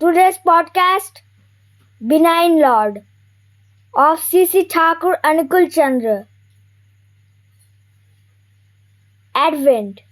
Today's podcast, Benign Lord of Sree Thakur Anukulchandra. Advent.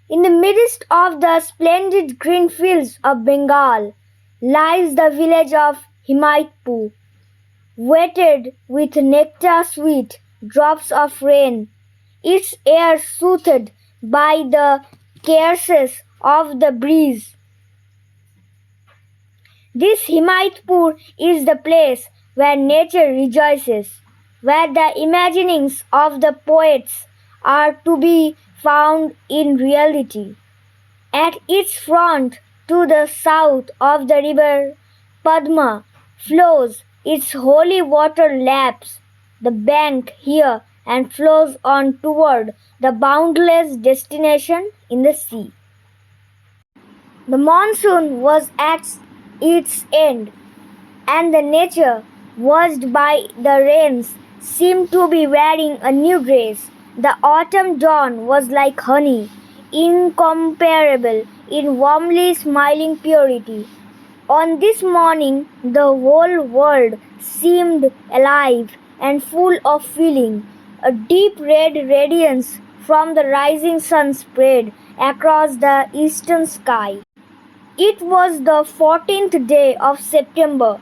In the midst of the splendid green fields of Bengal lies the village of Himayatpur, wetted with nectar-sweet drops of rain, its air soothed by the caresses of the breeze. This Himayatpur is the place where nature rejoices, where the imaginings of the poets are to be found in reality. At its front, to the south of the river Padma, flows its holy water laps the bank here and flows on toward the boundless destination in the sea. The monsoon was at its end, and the nature, washed by the rains, seemed to be wearing a new grace. The autumn dawn was like honey, incomparable in warmly smiling purity. On this morning, the whole world seemed alive and full of feeling. A deep red radiance from the rising sun spread across the eastern sky. It was the 14th day of September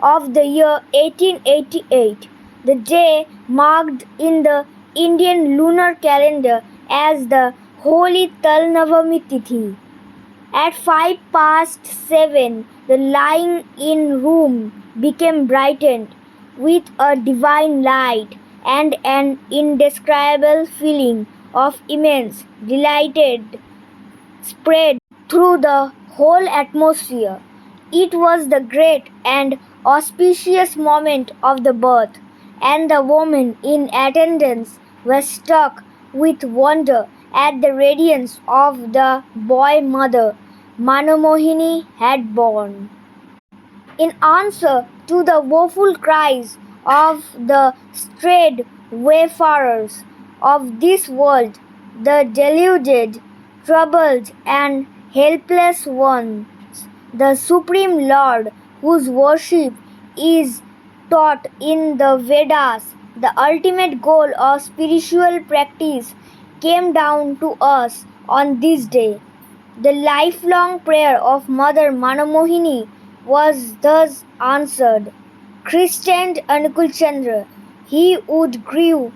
of the year 1888, the day marked in the Indian lunar calendar as the Holy Talnavami Tithi. At 7:05, the lying-in room became brightened with a divine light and an indescribable feeling of immense delight spread through the whole atmosphere. It was the great and auspicious moment of the birth, and the women in attendance were struck with wonder at the radiance of the boy mother Manomohini had born. In answer to the woeful cries of the strayed wayfarers of this world, the deluded, troubled, and helpless ones, the Supreme Lord, whose worship is taught in the Vedas, the ultimate goal of spiritual practice, came down to us on this day. The lifelong prayer of Mother Manomohini was thus answered. Christened Anukulchandra, he would grow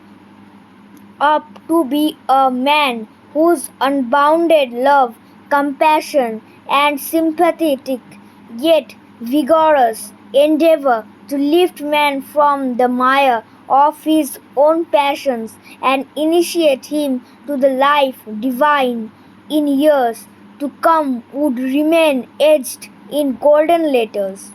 up to be a man whose unbounded love, compassion, and sympathetic yet vigorous endeavor to lift man from the mire of his own passions and initiate him to the life divine in years to come would remain etched in golden letters.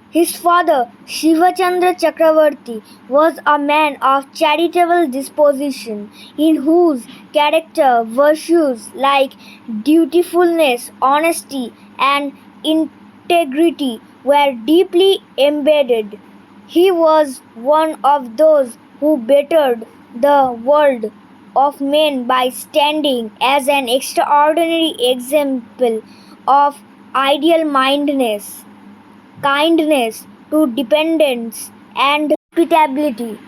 His father, Shivachandra Chakravarti, was a man of charitable disposition, in whose character virtues like dutifulness, honesty, and integrity were deeply embedded. He was one of those who bettered the world of men by standing as an extraordinary example of ideal mindedness, kindness to dependents, and hospitality.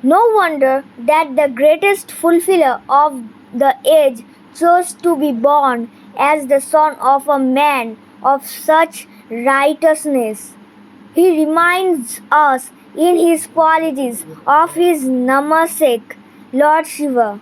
No wonder that the greatest fulfiller of the age chose to be born as the son of a man of such righteousness. He reminds us in his qualities of his namesake, Lord Shiva.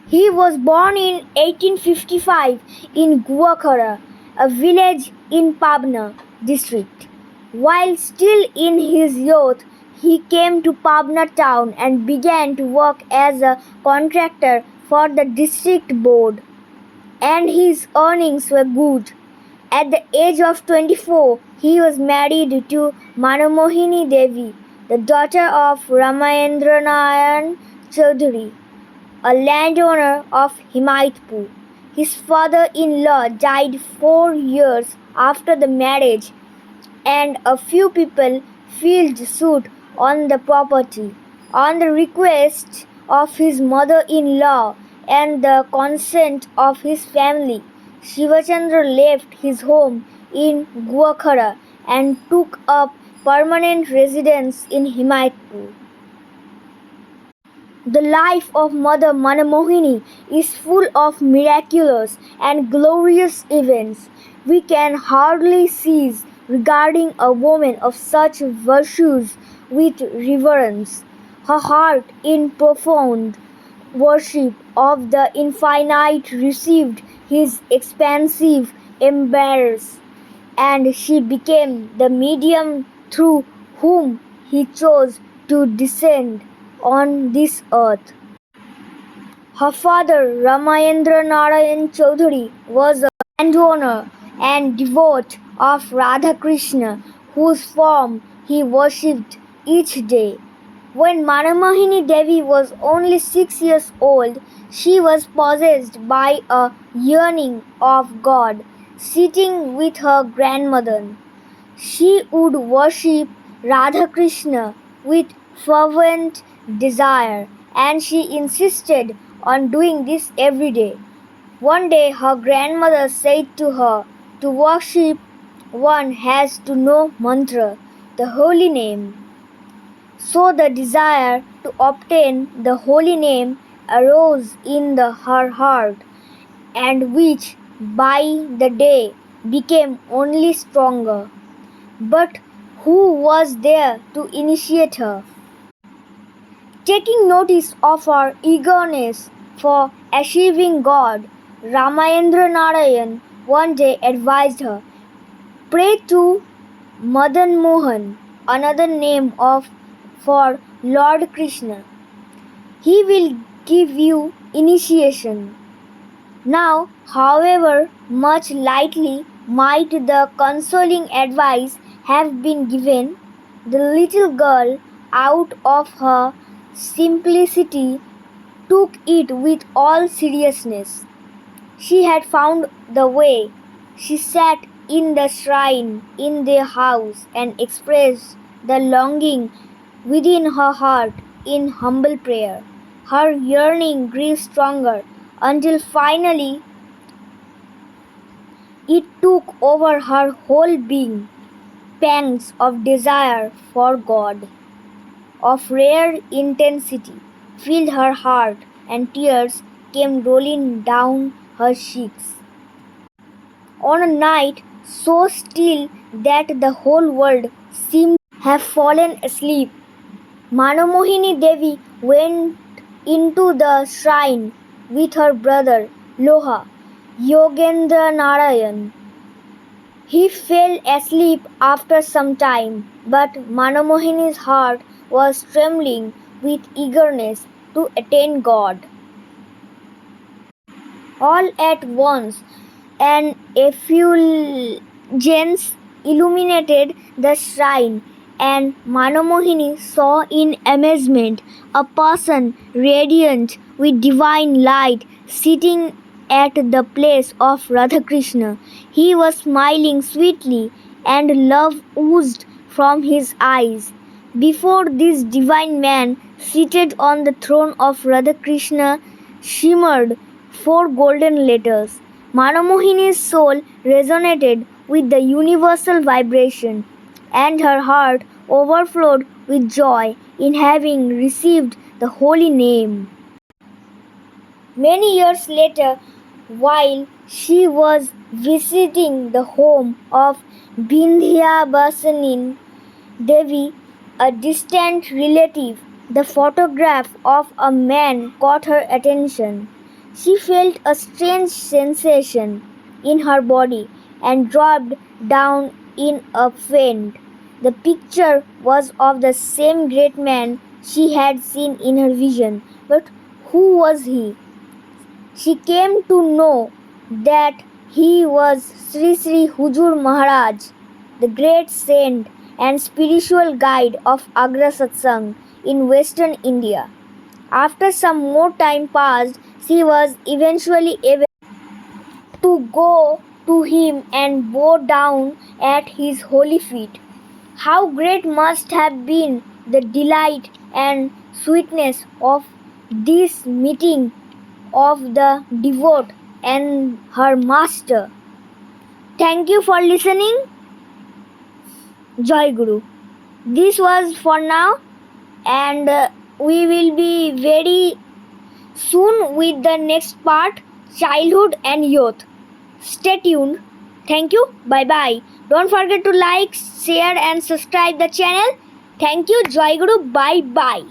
He was born in 1855 in Guakhara, a village in Pabna district. While still in his youth, he came to Pabna town and began to work as a contractor for the district board, and his earnings were good. At the age of 24, he was married to Manomohini Devi, the daughter of Ramayendranayan Chaudhary, a landowner of Himayatpur. His father-in-law died 4 years after the marriage, and a few people filed suit on the property. On the request of his mother-in-law and the consent of his family, Shivachandra left his home in Guakhara and took up permanent residence in Himayatpur. The life of Mother Manamohini is full of miraculous and glorious events. We can hardly cease regarding a woman of such virtues with reverence. Her heart in profound worship of the infinite received his expansive embrace, and she became the medium through whom he chose to descend on this earth. Her father, Ramayendra Narayan Chaudhary, was a landowner and devotee of Radha Krishna, whose form he worshipped each day. When Manamohini Devi was only 6 years old, she was possessed by a yearning of God. Sitting with her grandmother, she would worship Radha Krishna with fervent desire, and she insisted on doing this every day. One day her grandmother said to her, "To worship one has to know mantra, the holy name." So the desire to obtain the holy name arose in her heart, and which by the day became only stronger. But who was there to initiate her? Taking notice of her eagerness for achieving God, Ramayendra Narayan one day advised her, "Pray to Madan Mohan, another name for Lord Krishna. He will give you initiation." Now, however much lightly might the consoling advice have been given, the little girl, out of her simplicity, took it with all seriousness. She had found the way. She sat in the shrine in their house and expressed the longing within her heart in humble prayer. Her yearning grew stronger until finally it took over her whole being. Pangs of desire for God, of rare intensity, filled her heart, and tears came rolling down her cheeks. On a night so still that the whole world seemed to have fallen asleep, Manamohini Devi went into the shrine with her brother Loha, Yogendra Narayan. He fell asleep after some time, but Manamohini's heart was trembling with eagerness to attain God. All at once, an effulgence illuminated the shrine, and Manamohini saw in amazement a person radiant with divine light sitting at the place of Radhakrishna. He was smiling sweetly, and love oozed from his eyes. Before this divine man, seated on the throne of Radhakrishna, shimmered four golden letters. Manamohini's soul resonated with the universal vibration, and her heart overflowed with joy in having received the holy name. Many years later, while she was visiting the home of Vindhyavasini Devi, a distant relative, the photograph of a man caught her attention. She felt a strange sensation in her body and dropped down in a faint. The picture was of the same great man she had seen in her vision, but who was he? She came to know that he was Sri Hujur Maharaj, the great saint and spiritual guide of Agra Satsang in western India. After some more time passed, she was eventually able to go to him and bow down at his holy feet. How great must have been the delight and sweetness of this meeting of the devote and her master. Thank you for listening. Joy Guru. This was for now, and we will be very soon with the next part, childhood and youth. Stay tuned. Thank you. Bye bye. Don't forget to like, share, and subscribe the channel. Thank you, Joy Guru. Bye bye.